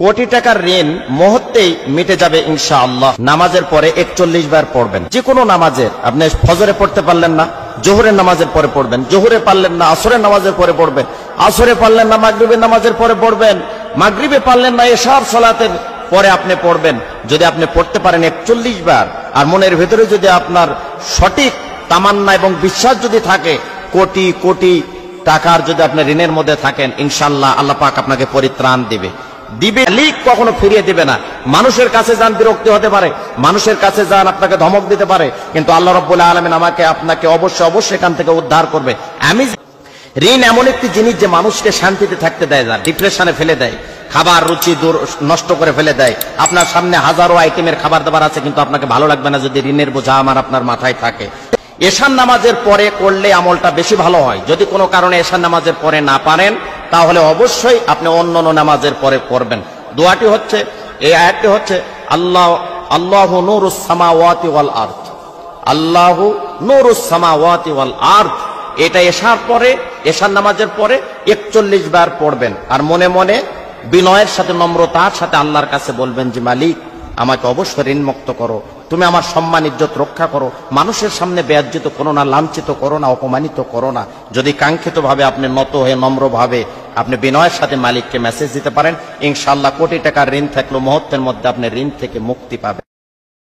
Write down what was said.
কোটি টাকার ঋণ মুহূর্তেই মিটে যাবে ইনশাআল্লাহ। নামাজের পরে 41 বার পড়বেন। যে কোনো নামাজের, আপনি ফজরে পড়তে পারলেন না, জোহরের নামাজের পরে পড়বেন। জোহরে পারলেন না, আসরের নামাজের পরে পড়বেন। আসরে পারলেন না, মাগরিবের নামাজের পরে পড়বেন। মাগরিবে পারলেন না, এশার সালাতের পরে আপনি পড়বেন। যদি আপনি পড়তে পারেন 41 বার, আর মনের ভেতরে যদি আপনার সঠিক তামান্না এবং বিশ্বাস যদি থাকে, কোটি কোটি টাকার যদি আপনি ঋণের মধ্যে থাকেন, ইনশাআল্লাহ আল্লাহ পাক আপনাকে পরিত্রাণ দিবে। লিক কখনো ফিরিয়ে দিবে না। মানুষের কাছে যান, বিরক্তি হতে পারে, মানুষের কাছে যান, আপনাকে ধমক দিতে পারে, কিন্তু আল্লাহ রাব্বুল আলামিন আমাকে আপনাকে অবশ্যই এখান থেকে উদ্ধার করবে। ঋণ এমন একটি জিনিস যে মানুষকে শান্তিতে থাকতে দেয় না, ডিপ্রেশনে ফেলে দেয়, খাবার রুচি নষ্ট করে ফেলে দেয়। আপনার সামনে হাজারো আইটেমের খাবার দাবার আছে, কিন্তু আপনাকে ভালো লাগবে না যদি ঋণের বোঝা আপনার মাথায় থাকে। এশার নামাজের পরে করলে আমলটা বেশি ভালো হয়। যদি কোনো কারণে এশার নামাজের পরে না পারেন, তাহলে অবশ্যই আপনি অন্য নামাজের পরে করবেন। দোয়াটি হচ্ছে, এই আয়াতটি হচ্ছে, আল্লাহু নূরুস সামাওয়াতি ওয়াল আরদ, আল্লাহু নূরুস সামাওয়াতি ওয়াল আরদ। এটা এশার পরে, এশার নামাজের পরে 41 বার পড়বেন। আর মনে মনে বিনয়ের সাথে, নম্রতার সাথে আল্লাহর কাছে বলবেন যে মালিক, আমাকে অবশ্যই ঋণ মুক্ত করো, তুমি আমার সম্মান ইজ্জত রক্ষা করো, মানুষের সামনে বেয়াজ্জিত করো না, লাঞ্ছিত করো না, অপমানিত করো না। যদি কাঙ্ক্ষিত ভাবে আপনি নত হয়ে নম্র ভাবে আপনি বিনয়ের সাথে মালিককে মেসেজ দিতে পারেন, ইনশাআল্লাহ কোটি টাকার ঋণ থাকলেও মুহূর্তের মধ্যে আপনি ঋণ থেকে মুক্তি পাবেন।